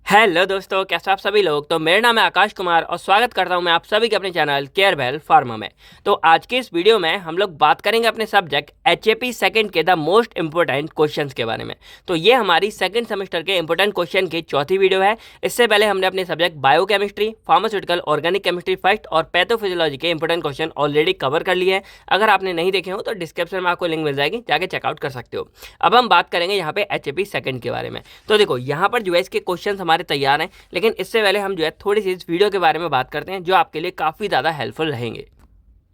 Hello दोस्तों, कैसे आप सभी लोग। तो मेरा नाम है आकाश कुमार और स्वागत करता हूं मैं आप सभी के अपने चैनल केयर वेल फार्मा में। तो आज के इस वीडियो में हम लोग बात करेंगे अपने सब्जेक्ट एचएपी सेकंड के द मोस्ट इंपॉर्टेंट क्वेश्चंस के बारे में। तो ये हमारी सेकंड सेमेस्टर के इंपॉर्टेंट क्वेश्चन की चौथी वीडियो है। इससे पहले हमने अपने subject biochemistry, pharmaceutical, organic chemistry first और पैथोफिजियोलॉजी के इंपॉर्टेंट क्वेश्चन ऑलरेडी कवर कर लिए हैं। अगर आपने नहीं देखे हो तो डिस्क्रिप्शन में आपको लिंक मिल जाएगी, जाके चेकआउट कर सकते हो। अब हम बात करेंगे यहाँ पे एचएपी सेकंड के बारे में। तो देखो यहाँ पर जो है इसके क्वेश्चन हमारे तैयार हैं, लेकिन इससे पहले हम जो है थोड़ी सी इस वीडियो के बारे में बात करते हैं जो आपके लिए काफ़ी ज़्यादा हेल्पफुल रहेंगे।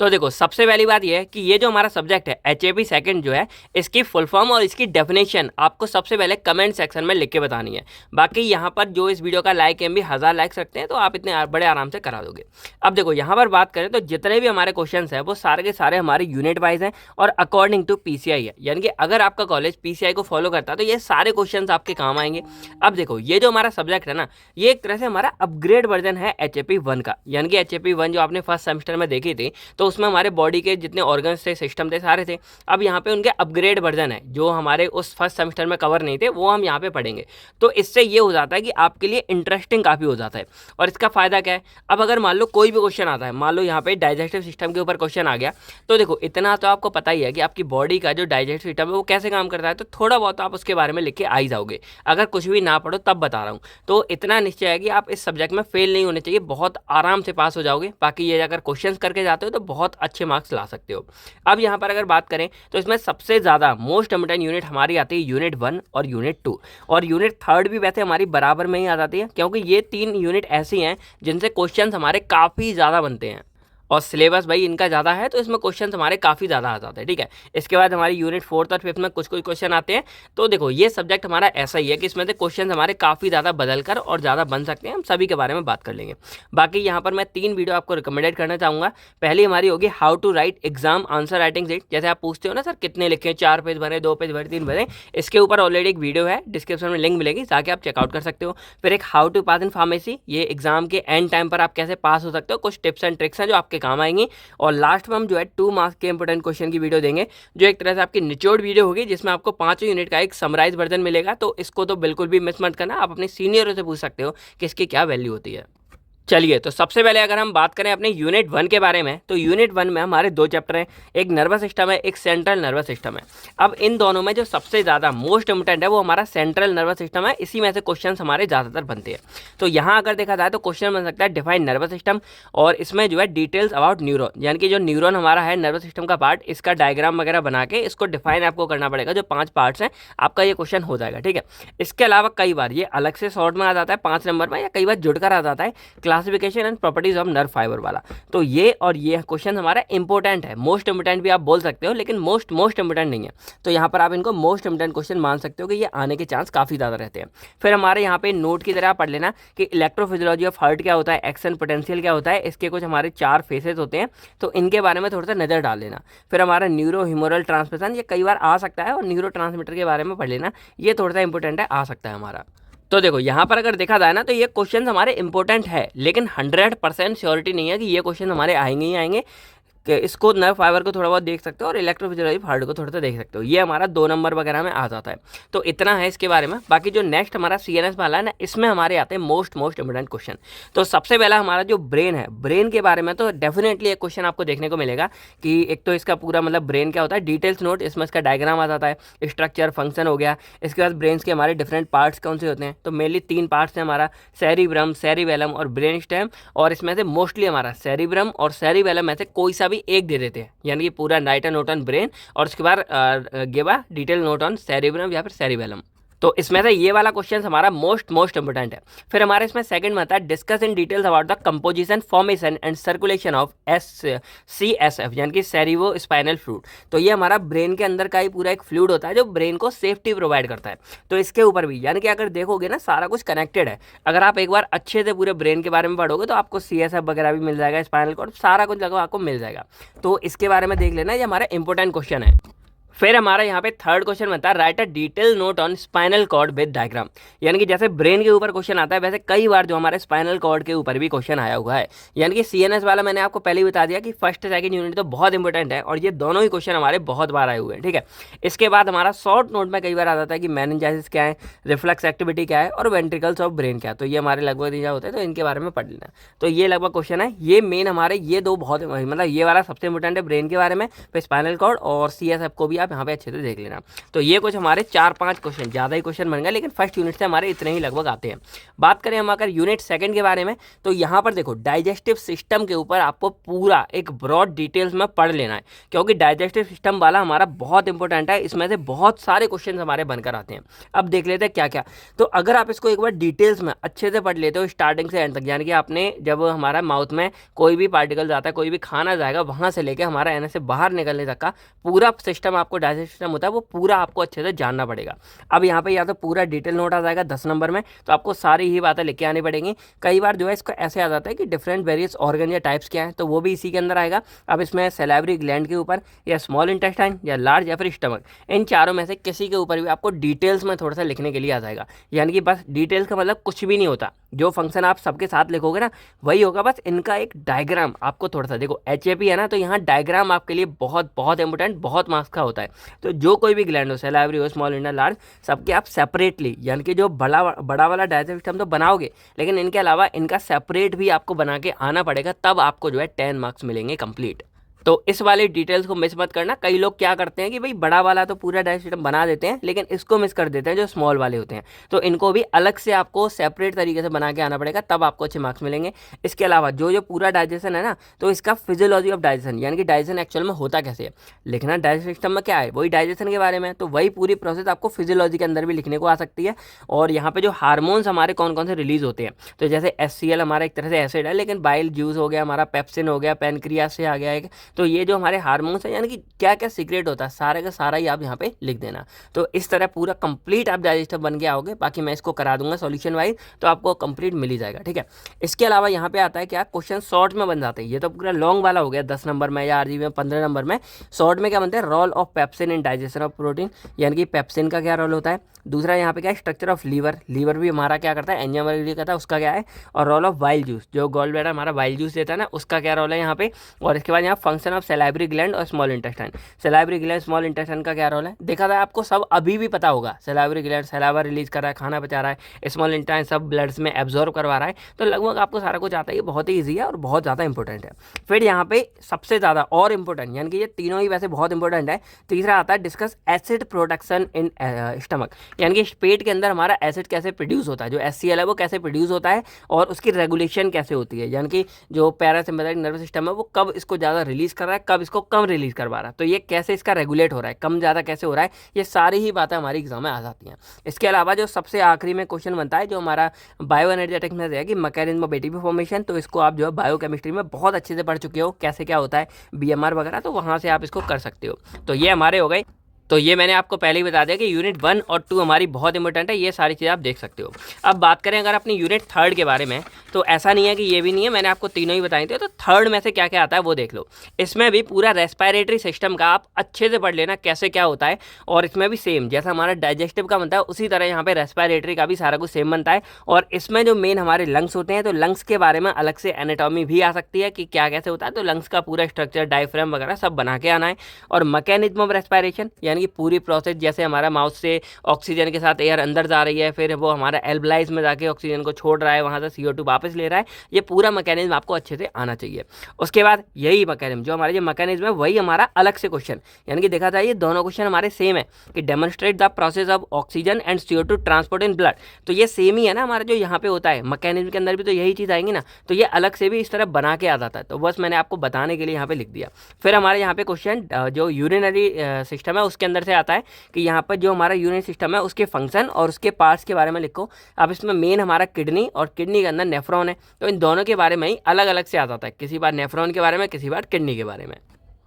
तो देखो, सबसे पहली बात यह है कि ये जो हमारा सब्जेक्ट है एचएपी सेकंड जो है, इसकी फुल फॉर्म और इसकी डेफिनेशन आपको सबसे पहले कमेंट सेक्शन में लिख के बतानी है। बाकी यहाँ पर जो इस वीडियो का लाइक एम भी 1000 लाइक्स रखते हैं तो आप इतने बड़े आराम से करा दोगे। अब देखो यहाँ पर बात करें तो जितने भी हमारे क्वेश्चन हैं वो सारे के सारे हमारे यूनिट वाइज हैं और अकॉर्डिंग टू पीसीआई है, यानी कि अगर आपका कॉलेज पीसीआई को फॉलो करता है तो ये सारे क्वेश्चन आपके काम आएंगे। अब देखो, ये जो हमारा सब्जेक्ट है ना, ये एक तरह से हमारा अपग्रेड वर्जन है एचएपी वन का। यानी कि एचएपी वन जो आपने फर्स्ट सेमेस्टर में देखी थी तो उसमें हमारे बॉडी के जितने ऑर्गन्स थे, सिस्टम थे, सारे थे। अब यहाँ पे उनके अपग्रेड वर्जन है जो हमारे उस फर्स्ट सेमेस्टर में कवर नहीं थे, वो हम यहाँ पे पढ़ेंगे। तो इससे ये हो जाता है कि आपके लिए इंटरेस्टिंग काफ़ी हो जाता है। और इसका फ़ायदा क्या है, अब अगर मान लो कोई भी क्वेश्चन आता है, मान लो यहाँ पे डाइजेस्टिव सिस्टम के ऊपर क्वेश्चन आ गया, तो देखो इतना तो आपको पता ही है कि आपकी बॉडी का जो डाइजेस्टिव सिस्टम है वो कैसे काम करता है, तो थोड़ा बहुत आप उसके बारे में लिख के आ ही जाओगे। अगर कुछ भी ना पढ़ो तब बता रहा हूँ। तो इतना निश्चय है कि आप इस सब्जेक्ट में फेल नहीं होने चाहिए, बहुत आराम से पास हो जाओगे। बाकी ये अगर क्वेश्चन करके जाते हो तो बहुत अच्छे मार्क्स ला सकते हो। अब यहाँ पर अगर बात करें तो इसमें सबसे ज़्यादा मोस्ट इंपोर्टेंट यूनिट हमारी आती है यूनिट 1 और यूनिट 2, और यूनिट 3 भी वैसे हमारी बराबर में ही आ जाती है, क्योंकि ये 3 यूनिट ऐसी हैं जिनसे क्वेश्चन हमारे काफ़ी ज़्यादा बनते हैं और सिलेबस भाई इनका ज़्यादा है, तो इसमें क्वेश्चन हमारे काफ़ी ज़्यादा आ जाते हैं। ठीक है, इसके बाद हमारी यूनिट 4 और 5 में कुछ कुछ क्वेश्चन आते हैं। तो देखो, ये सब्जेक्ट हमारा ऐसा ही है कि इसमें से क्वेश्चन हमारे काफ़ी ज़्यादा बदल कर और ज़्यादा बन सकते हैं। हम सभी के बारे में बात कर लेंगे। बाकी यहाँ पर मैं 3 वीडियो आपको रिकमेंडेड करना चाहूँगा। पहली हमारी होगी how to write exam answer writing sheet. जैसे आप पूछते हो ना सर कितने लिखे, 4 पेज भरे, 2 पेज भरे, 3 भरे, इसके ऊपर ऑलरेडी एक वीडियो है, डिस्क्रिप्शन में लिंक मिलेगी, जाके आप चेकआउट कर सकते हो। फिर एक how to pass in pharmacy, ये एग्जाम के एंड टाइम पर आप कैसे पास हो सकते हो, कुछ टिप्स एंड ट्रिक्स हैं जो आपके काम आएंगी। और लास्ट में हम जो है 2 मार्क्स के इंपोर्टेंट क्वेश्चन की वीडियो देंगे, जो एक तरह से आपकी निचोड़ वीडियो होगी, जिसमें आपको 5 यूनिट का एक समराइज वर्जन मिलेगा। तो इसको तो बिल्कुल भी मिस मत करना। आप अपने सीनियरों से पूछ सकते हो कि इसकी क्या वैल्यू होती है। चलिए, तो सबसे पहले अगर हम बात करें अपने यूनिट 1 के बारे में, तो यूनिट 1 में हमारे 2 चैप्टर हैं, एक नर्वस सिस्टम है, एक सेंट्रल नर्वस सिस्टम है। अब इन दोनों में जो सबसे ज़्यादा मोस्ट इंपोर्टेंट है वो हमारा सेंट्रल नर्वस सिस्टम है। इसी में से क्वेश्चन हमारे ज़्यादातर बनते हैं। तो यहाँ अगर देखा जाए तो क्वेश्चन बन सकता है डिफाइन नर्वस सिस्टम, और इसमें जो है डिटेल्स अबाउट न्यूरॉन, यानी कि जो न्यूरॉन हमारा है नर्वस सिस्टम का पार्ट, इसका डायग्राम वगैरह बना के इसको डिफाइन आपको करना पड़ेगा। जो 5 पार्ट्स हैं, आपका ये क्वेश्चन हो जाएगा। ठीक है, इसके अलावा कई बार ये अलग से शॉर्ट में आ जाता है 5 नंबर में, या कई बार जुड़कर आ जाता है classification and properties of nerve fibre वाला। तो ये और ये क्वेश्चन हमारा इंपॉर्टेंट है, मोस्ट इंपॉर्टेंट भी आप बोल सकते हो, लेकिन मोस्ट इंपॉर्टेंट नहीं है। तो यहाँ पर आप इनको मोस्ट इंपॉर्टेंट क्वेश्चन मान सकते हो कि ये आने के चांस काफ़ी ज़्यादा रहते हैं। फिर हमारे यहाँ पे नोट की तरह पढ़ लेना कि इलेक्ट्रोफिजियोलॉजी ऑफ हार्ट क्या होता है, एक्शन पोटेंशियल क्या होता है, इसके कुछ हमारे 4 फेसेस होते हैं, तो इनके बारे में थोड़ा सा नज़र डाल लेना। फिर हमारा न्यूरो ह्यूमरल ट्रांसमिशन, ये कई बार आ सकता है, और न्यूरो ट्रांसमीटर के बारे में पढ़ लेना, ये थोड़ा सा इंपॉर्टेंट है, आ सकता है हमारा। तो देखो यहाँ पर अगर देखा जाए ना, तो ये क्वेश्चन हमारे इंपॉर्टेंट है, लेकिन 100% श्योरिटी नहीं है कि ये क्वेश्चन हमारे आएंगे ही आएंगे। कि इसको नर्व फाइबर को थोड़ा बहुत देख सकते हो और इलेक्ट्रोफिजियोलॉजी हार्ट को थोड़ा सा देख सकते हो। ये हमारा 2 नंबर वगैरह में आ जाता है। तो इतना है इसके बारे में। बाकी जो नेक्स्ट हमारा सीएनएस वाला है ना, इसमें हमारे आते हैं मोस्ट इंपोर्टेंट क्वेश्चन। तो सबसे पहला हमारा जो ब्रेन है, ब्रेन के बारे में तो डेफिनेटली एक क्वेश्चन आपको देखने को मिलेगा कि एक तो इसका पूरा मतलब ब्रेन क्या होता है, डिटेल्स नोट, इसमें इसका डायग्राम आ जाता है, स्ट्रक्चर फंक्शन हो गया। इसके बाद ब्रेन के हमारे डिफरेंट पार्ट्स कौन से होते हैं, तो मेनली 3 पार्ट्स हैं हमारा, सेरिब्रम, सेरिबेलम और ब्रेन स्टेम। और इसमें से मोस्टली हमारा सेरिब्रम और सेरिबेलम में से कोई सा भी एक दे देते हैं, यानी कि पूरा नाइट नोट ऑन ब्रेन और उसके बाद Geva detail note on cerebrum या फिर सेरिबेलम। तो इसमें से ये वाला क्वेश्चन हमारा मोस्ट इंपोर्टेंट है। फिर हमारे इसमें सेकंड में आता है discuss in details about the composition, formation and circulation of CSF, यानी कि सेरिवो स्पाइनल फ्लूइड। तो ये हमारा ब्रेन के अंदर का ही पूरा एक फ्लूइड होता है जो ब्रेन को सेफ्टी प्रोवाइड करता है। तो इसके ऊपर भी, यानी कि अगर देखोगे ना, सारा कुछ कनेक्टेड है। अगर आप एक बार अच्छे से पूरे ब्रेन के बारे में पढ़ोगे तो आपको CSF वगैरह भी मिल जाएगा, स्पाइनल कॉर्ड, सारा कुछ लगभग आपको मिल जाएगा। तो इसके बारे में देख लेना, ये हमारा इंपॉर्टेंट क्वेश्चन है। फिर हमारा यहाँ पे थर्ड क्वेश्चन बनता है right a detail note on spinal cord with diagram. यानी कि जैसे ब्रेन के ऊपर क्वेश्चन आता है वैसे कई बार जो हमारे स्पाइनल कॉर्ड के ऊपर भी क्वेश्चन आया हुआ है। यानी कि सीएनएस वाला मैंने आपको पहले ही बता दिया कि फर्स्ट सेकंड यूनिट तो बहुत इंपॉर्टेंट है और ये दोनों ही क्वेश्चन हमारे बहुत बार आए हुए हैं। ठीक है, इसके बाद हमारा शॉर्ट नोट में कई बार आ जाता है कि मेनिंजाइटिस क्या है, रिफ्लेक्स एक्टिविटी क्या है और वेंट्रिकल्स ऑफ ब्रेन क्या है। तो ये हमारे लगभग दिया होता है, तो इनके बारे में पढ़ लेना। तो ये लगभग क्वेश्चन है, ये मेन हमारे ये दो बहुत मतलब ये वाला सबसे इंपॉर्टेंट है ब्रेन के बारे में, फिर स्पाइनल कॉर्ड और सीएसएफ को भी आप यहाँ पे अच्छे से देख लेना। तो ये कुछ हमारे 4-5 क्वेश्चन, ज़्यादा ही क्वेश्चन बन गए लेकिन फर्स्ट यूनिट से हमारे इतने ही लगभग आते हैं। बात करें हम अगर यूनिट सेकंड के बारे में, तो यहाँ पर देखो डाइजेस्टिव सिस्टम के ऊपर आपको पूरा एक ब्रॉड डिटेल्स में पढ़ लेना है, क्योंकि डाइजेस्टिव सिस्टम वाला हमारा बहुत इंपॉर्टेंट है। इसमें से बहुत सारे क्वेश्चन हमारे बनकर आते हैं। अब देख लेते हैं क्या क्या। तो अगर आप इसको एक बार डिटेल्स में अच्छे से पढ़ लेते हो स्टार्टिंग से एंड तक, यानी कि आपने जब हमारा माउथ में कोई भी पार्टिकल जाता है, कोई भी खाना जाएगा, वहाँ से लेकर हमारा एनएस से बाहर निकलने तक का पूरा सिस्टम आपको डाइजेस्टिव सिस्टम होता है वो पूरा आपको अच्छे से जानना पड़ेगा। अब यहाँ पे या तो पूरा डिटेल नोट आ जाएगा 10 नंबर में, तो आपको सारी ही बातें लिख के आनी पड़ेंगी। कई बार जो है इसको ऐसे आ जाता है कि डिफरेंट वेरियस ऑर्गन या टाइप्स क्या है, तो वो भी इसी के अंदर आएगा। अब इसमें सैलिवरी ग्लैंड के ऊपर या स्मॉल इंटेस्टाइन या लार्ज या फिर स्टमक, इन चारों में से किसी के ऊपर भी आपको डिटेल्स में थोड़ा सा लिखने के लिए आ जाएगा। यानी कि बस डिटेल्स का मतलब कुछ भी नहीं होता, जो फंक्शन आप सबके साथ लिखोगे ना वही होगा, बस इनका एक डायग्राम आपको थोड़ा सा देखो। एचएपी है ना, तो यहाँ डायग्राम आपके लिए बहुत बहुत इंपॉर्टेंट, बहुत मार्क्स का होता है। तो जो कोई भी ग्लैंड हो, सैलिवरी हो, स्मॉल इंटेस्टाइन, लार्ज, सबके आप सेपरेटली, यानी कि जो बड़ा वाला डाइजेस्टिव सिस्टम तो बनाओगे, लेकिन इनके अलावा इनका सेपरेट भी आपको बना के आना पड़ेगा, तब आपको जो है 10 मार्क्स मिलेंगे कंप्लीट। तो इस वाले डिटेल्स को मिस मत करना। कई लोग क्या करते हैं कि भाई बड़ा वाला तो पूरा डाइजेस्ट सिस्टम बना देते हैं, लेकिन इसको मिस कर देते हैं जो स्मॉल वाले होते हैं। तो इनको भी अलग से आपको सेपरेट तरीके से बना के आना पड़ेगा, तब आपको अच्छे मार्क्स मिलेंगे। इसके अलावा जो पूरा डाइजेशन है ना, तो इसका फिजियोलॉजी ऑफ डाइजेशन, यानी कि डाइजेशन एक्चुअल में होता कैसे है, लिखना डाइजेस्ट सिस्टम में क्या है, वही डाइजेशन के बारे में। तो वही पूरी प्रोसेस आपको फिजियोलॉजी के अंदर भी लिखने को आ सकती है। और यहाँ पे जो हार्मोन्स हमारे कौन कौन से रिलीज होते हैं, तो जैसे HCl हमारा एक तरह से एसिड है, लेकिन बाइल जूस हो गया, हमारा पेप्सिन हो गया, पैनक्रियास से आ गया एक, तो ये जो हमारे हार्मोन्स है, यानी कि क्या क्या सीक्रेट होता है, सारे का सारा ही आप यहाँ पे लिख देना। तो इस तरह पूरा कंप्लीट आप डाइजेस्टिव बन के आओगे। बाकी मैं इसको करा दूंगा सॉल्यूशन वाइज, तो आपको कंप्लीट मिल ही जाएगा। ठीक है, इसके अलावा यहाँ पे आता है क्या, क्वेश्चन शॉर्ट में बन जाते हैं। ये तो पूरा लॉन्ग वाला हो गया 10 नंबर में या आरजीबी में 15 नंबर में। शॉर्ट में क्या बनते हैं, role of pepsin in digestion of protein, यानी कि पेप्सिन का क्या रोल होता है। दूसरा यहाँ पे क्या है, स्ट्रक्चर ऑफ लीवर, लीवर भी हमारा क्या करता है, एंजाइम रिलीज करता है, उसका क्या है। और रोल ऑफ वाइल जूस, जो गॉल ब्लैडर हमारा वाइल जूस देता है ना, उसका क्या रोल है यहाँ पे। और इसके बाद यहाँ फंक्शन ऑफ सैलिवरी ग्लैंड और small intestine, salivary gland small intestine का क्या रोल है, देखा था आपको सब अभी भी पता होगा। सैलिवरी ग्लैंड सैलावा रिलीज कर रहा है, खाना पचा रहा है, स्मॉल इंटेस्टाइन सब ब्लड्स में एब्जॉर्ब करवा रहा है। तो लगभग आपको सारा कुछ आता है, ये बहुत ही ईजी है और बहुत ज़्यादा इंपॉर्टेंट है। फिर यहाँ पे सबसे ज़्यादा और इंपॉर्टेंट, यानी कि ये तीनों ही वैसे बहुत इंपॉर्टेंट है, तीसरा आता है discuss acid production in stomach, यानी कि पेट के अंदर हमारा एसिड कैसे प्रोड्यूस होता है, जो HCl है वो कैसे प्रोड्यूस होता है और उसकी रेगुलेशन कैसे होती है, यानी कि जो पैरासिम्पैथेटिक नर्वस सिस्टम है वो कब इसको ज़्यादा रिलीज कर रहा है, कब इसको कम रिलीज करवा रहा है, तो ये कैसे इसका रेगुलेट हो रहा है, कम ज़्यादा कैसे हो रहा है, ये सारी ही बातें हमारी एग्जाम में आ जाती हैं। इसके अलावा जो सबसे आखिरी में क्वेश्चन बनता है, जो हमारा बायो एनर्जेटिक्स में है कि मैकेनिज्म ऑफ एटीपी फॉर्मेशन, तो इसको आप जो है बायोकेमिस्ट्री में बहुत अच्छे से पढ़ चुके हो, कैसे क्या होता है, BMR वगैरह, तो वहाँ से आप इसको कर सकते हो। तो ये हमारे हो गए। तो ये मैंने आपको पहले ही बता दिया कि यूनिट 1 और 2 हमारी बहुत इंपॉर्टेंट है, ये सारी चीज़ें आप देख सकते हो। अब बात करें अगर अपनी यूनिट 3 के बारे में, तो ऐसा नहीं है कि ये भी नहीं है, मैंने आपको तीनों ही बताए थे। तो 3 में से क्या क्या आता है वो देख लो। इसमें भी पूरा रेस्पिरेटरी सिस्टम का आप अच्छे से पढ़ लेना, कैसे क्या होता है। और इसमें भी सेम जैसा हमारा डाइजेस्टिव का बनता है, उसी तरह यहाँ पे रेस्पिरेटरी का भी सारा कुछ सेम बनता है। और इसमें जो मेन हमारे लंग्स होते हैं, तो लंग्स के बारे में अलग से एनाटॉमी भी आ सकती है कि क्या कैसे होता है। तो लंग्स का पूरा स्ट्रक्चर, डायफ्राम वगैरह सब बना के आना है। और मैकेनिज्म ऑफ रेस्पिरेशन, यानी कि पूरी प्रोसेस, जैसे हमारा माउथ से ऑक्सीजन के साथ एयर अंदर जा रही है, फिर वो हमारा एल्वलाइज में जाके ऑक्सीजन को छोड़ रहा है, वहाँ से CO2 वापस ले रहा है, ये पूरा मैकेनिज्म आपको अच्छे से आना चाहिए। उसके बाद यही मैकेनिज्म, जो हमारे जो मैकेनिज्म है वही हमारा अलग से क्वेश्चन, यानी कि देखा जाए ये दोनों क्वेश्चन हमारे सेम है कि demonstrate the process of oxygen and CO2 transport in blood. तो ये सेम ही है ना हमारा जो यहाँ पे होता है मैकेनिज्म के अंदर भी, तो यही चीज़ आएंगी ना। तो ये अलग से भी इस तरह बना के आ जाता है, तो बस मैंने आपको बताने के लिए यहाँ पे लिख दिया। फिर हमारे यहाँ पे क्वेश्चन जो यूरिनरी सिस्टम है उसके अंदर से आता है कि यहाँ पर जो हमारा यूरिन सिस्टम है उसके फंक्शन और उसके पार्ट्स के बारे में लिखो। अब इसमें मेन हमारा किडनी और किडनी के अंदर नेफ्रॉन है, तो इन दोनों के बारे में ही अलग अलग से आ जाता है, किसी बार नेफ्रॉन के बारे में, किसी बार किडनी के बारे में।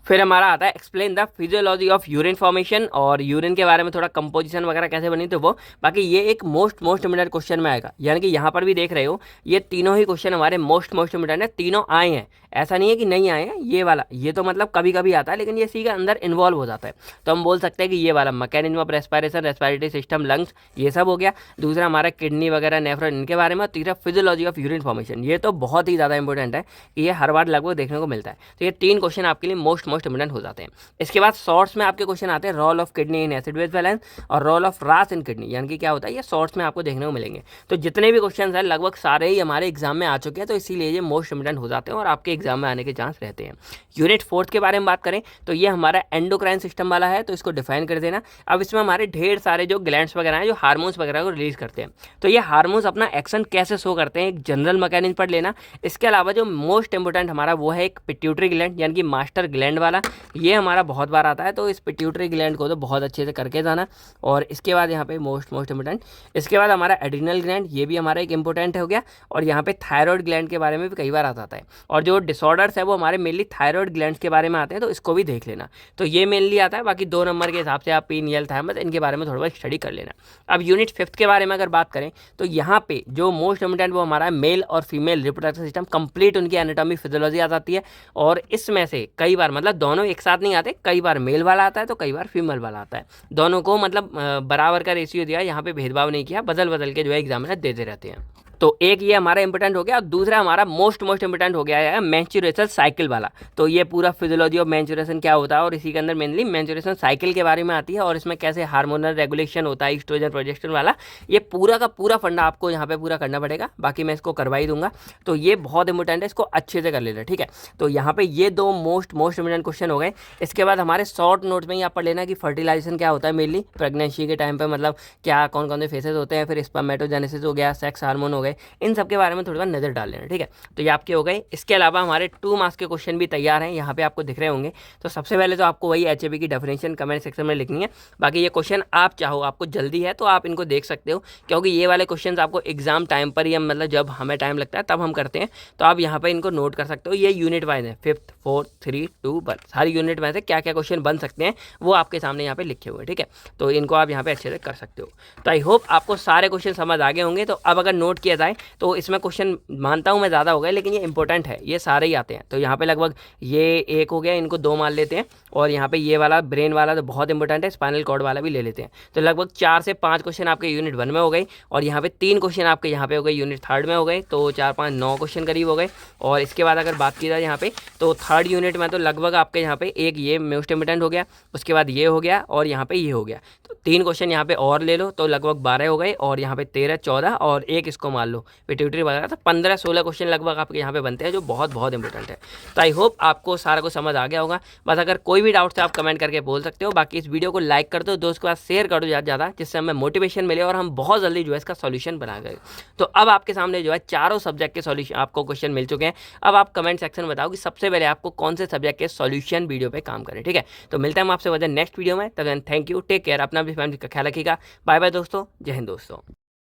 फिर हमारा आता है explain the physiology of urine formation, और यूरिन के बारे में थोड़ा कंपोजिशन वगैरह कैसे बनी तो वो। बाकी ये एक मोस्ट इम्पोर्टेंट क्वेश्चन में आएगा, यानी कि यहाँ पर भी देख रहे हो ये तीनों ही क्वेश्चन हमारे मोस्ट इम्पोर्टेंट है, तीनों आए हैं, ऐसा नहीं है कि नहीं आए हैं। ये वाला ये तो मतलब कभी कभी आता है, लेकिन ये इसी के अंदर इन्वॉल्व हो जाता है। तो हम बोल सकते हैं कि ये वाला mechanism of respiration, respiratory system, lungs, ये सब हो गया। दूसरा हमारा किडनी वगैरह, नेफ्रॉन, इनके बारे में। और तीसरा फिजियोलॉजी ऑफ यूरिन फॉर्मेशन, ये तो बहुत ही ज़्यादा इंपॉर्टेंट है कि ये हर बार लगभग देखने को मिलता है। तो ये 3 क्वेश्चन आपके लिए मोस्ट इंपॉर्टेंट हो जाते हैं। इसके बाद शॉर्ट्स में आपके क्वेश्चन आते हैं role of kidney in acid base balance और role of RAAS in kidney, यानी कि क्या होता है ये शॉर्ट्स में आपको देखने को मिलेंगे। तो जितने भी क्वेश्चन हैं लगभग सारे ही हमारे एग्जाम में आ चुके हैं, तो इसीलिए ये मोस्ट इंपॉर्टेंट हो जाते हैं और आपके एग्जाम में आने के चांस रहते हैं। यूनिट 4 के बारे में बात करें तो ये हमारा एंडोक्राइन सिस्टम वाला है, तो इसको डिफाइन कर देना। अब इसमें हमारे ढेर सारे जो ग्लैंड्स वगैरह हैं जो हार्मोन्स वगैरह को रिलीज करते हैं, तो ये हार्मोन्स अपना एक्शन कैसे शो करते हैं, एक जनरल मैकेनिज्म पढ़ लेना। इसके अलावा जो मोस्ट इंपॉर्टेंट हमारा वो है एक पिट्यूटरी ग्लैंड, यानी कि मास्टर ग्लैंड वाला, ये हमारा बहुत बार आता है। तो इस पिट्यूटरी ग्लैंड को तो बहुत अच्छे से करके जाना। और इसके बाद यहाँ पे मोस्ट इंपॉर्टेंट, इसके बाद हमारा एड्रिनल ग्लैंड, ये भी हमारा एक इंपॉर्टेंट हो गया। और यहाँ पे थायराइड ग्लैंड के बारे में भी कई बार आता है। और जो डिसऑर्डर्स है वो हमारे मेनली थायराइड ग्लैंड्स के बारे में आते हैं, तो इसको भी देख लेना। तो ये मेनली आता है। बाकी 2 नंबर के हिसाब से आप पीनियल, थायमस, इनके बारे में थोड़ा बहुत स्टडी कर लेना। अब यूनिट 5 के बारे में अगर बात करें तो यहाँ पे जो मोस्ट इंपॉर्टेंट वो हमारा मेल और फीमेल रिप्रोडक्टिव सिस्टम, कंप्लीट उनकी एनाटॉमी, फिजियोलॉजी आ जाती है। और इसमें से कई बार मतलब दोनों एक साथ नहीं आते, कई बार मेल वाला आता है तो कई बार फीमेल वाला आता है। दोनों को मतलब बराबर का रेशियो दिया, यहाँ पे भेदभाव नहीं किया, बदल बदल के जो है एग्जामिनर देते रहते हैं। तो एक ये हमारा इंपॉर्टेंट हो गया। और दूसरा हमारा मोस्ट इंपॉर्टेंट हो गया है मेंस्ट्रुएशन साइकिल वाला। तो ये पूरा फिजियोलॉजी ऑफ मेंस्ट्रुएशन क्या होता है, और इसी के अंदर मेनली मेंस्ट्रुएशन साइकिल के बारे में आती है, और इसमें कैसे हार्मोनल रेगुलेशन होता है, ईस्ट्रोजन, प्रोजेस्टेरोन वाला, ये पूरा का पूरा फंडा आपको यहाँ पे पूरा करना पड़ेगा। बाकी मैं इसको करवा ही दूंगा। तो ये बहुत इंपॉर्टेंट है, इसको अच्छे से कर लेना, ठीक है। तो यहाँ पे ये 2 मोस्ट इंपॉर्टेंट क्वेश्चन हो गए। इसके बाद हमारे शॉर्ट नोट में ही आप पढ़ लेना कि फर्टिलाइजेशन क्या होता है मेनली प्रेगनेंसी के टाइम पर, मतलब क्या कौन कौन से फेसेस होते हैं, फिर स्पर्मेटोजेनेसिस हो गया, सेक्स हार्मोन हो गए, इन सब के बारे में थोड़ा नजर डाल लेना, ठीक है। तो ये आपके हो गए। इसके अलावा हमारे 2 मार्क्स के क्वेश्चन भी तैयार हैं, यहाँ पे आपको दिख रहे होंगे। तो सबसे पहले तो आपको वही एचएपी की डेफिनेशन कमेंट सेक्शन में लिखनी है। बाकी ये क्वेश्चन आप चाहो, आपको जल्दी है तो आप इनको देख सकते हो, क्योंकि ये वाले क्वेश्चन आपको एग्जाम टाइम पर ही, मतलब जब हमें टाइम लगता है तब हम करते हैं। तो आप यहाँ पर इनको नोट कर सकते हो। ये यूनिट वाइज है, 5th, 4th, 3, 2, 1, सारी यूनिट में से क्या क्या क्वेश्चन बन सकते हैं वो आपके सामने यहाँ पे लिखे हुए हैं, ठीक है। तो इनको आप यहाँ पे अच्छे से कर सकते हो। तो आई होप आपको सारे क्वेश्चन समझ आ गए होंगे। तो अब अगर नोट किया जाए तो इसमें क्वेश्चन मानता हूँ मैं ज़्यादा हो गया, लेकिन ये इंपॉर्टेंट है, ये सारे ही आते हैं। तो यहाँ पे लगभग ये 1 हो गया, इनको 2 मान लेते हैं। और यहाँ पे ये वाला ब्रेन वाला तो बहुत इंपॉर्टेंट है, स्पाइनल कॉर्ड वाला भी ले लेते हैं। तो लगभग 4 से 5 क्वेश्चन आपके यूनिट 1 में हो गए, और यहाँ पे 3 क्वेश्चन आपके यहाँ पे हो गए यूनिट 3rd में हो गए। तो 4, 5, 9 क्वेश्चन करीब हो गए। और इसके बाद अगर बात की जाए यहाँ पे तो 3rd यूनिट में तो लगभग आपके यहाँ पे एक ये मोस्ट इंपॉर्टेंट हो गया, उसके बाद ये हो गया, और यहाँ पे ये हो गया। तो 3 क्वेश्चन यहाँ पे और ले लो तो लगभग 12 हो गए, और यहाँ पे 13, 14 और एक इसको मान लो पिट्यूटरी वगैरह, तो 15-16 क्वेश्चन लगभग आपके यहाँ पे बनते हैं, जो बहुत इंपॉर्टेंट है। तो आई होप आपको सारा कुछ समझ आ गया होगा। बस अगर कोई भी डाउट है आप कमेंट करके बोल सकते हो। बाकी इस वीडियो को लाइक कर दो, दोस्त के पास शेयर कर दो ज़्यादा, जिससे हमें मोटिवेशन मिले और हम बहुत जल्दी जो है इसका सॉल्यूशन बना गए। तो अब आपके सामने जो है चारों सब्जेक्ट के सॉल्यूशन आपको क्वेश्चन मिल चुके हैं। अब आप कमेंट सेक्शन में बताओ कि सबसे पहले आपको कौन से सब्जेक्ट के सॉल्यूशन वीडियो पे काम करें, ठीक है। तो मिलते हैं हम आपसे वजह नेक्स्ट वीडियो में। तब थैंक यू, टेक केयर, अपना भी फैमिली का ख्याल रखिएगा। बाय बाय दोस्तों, जय हिंद दोस्तों।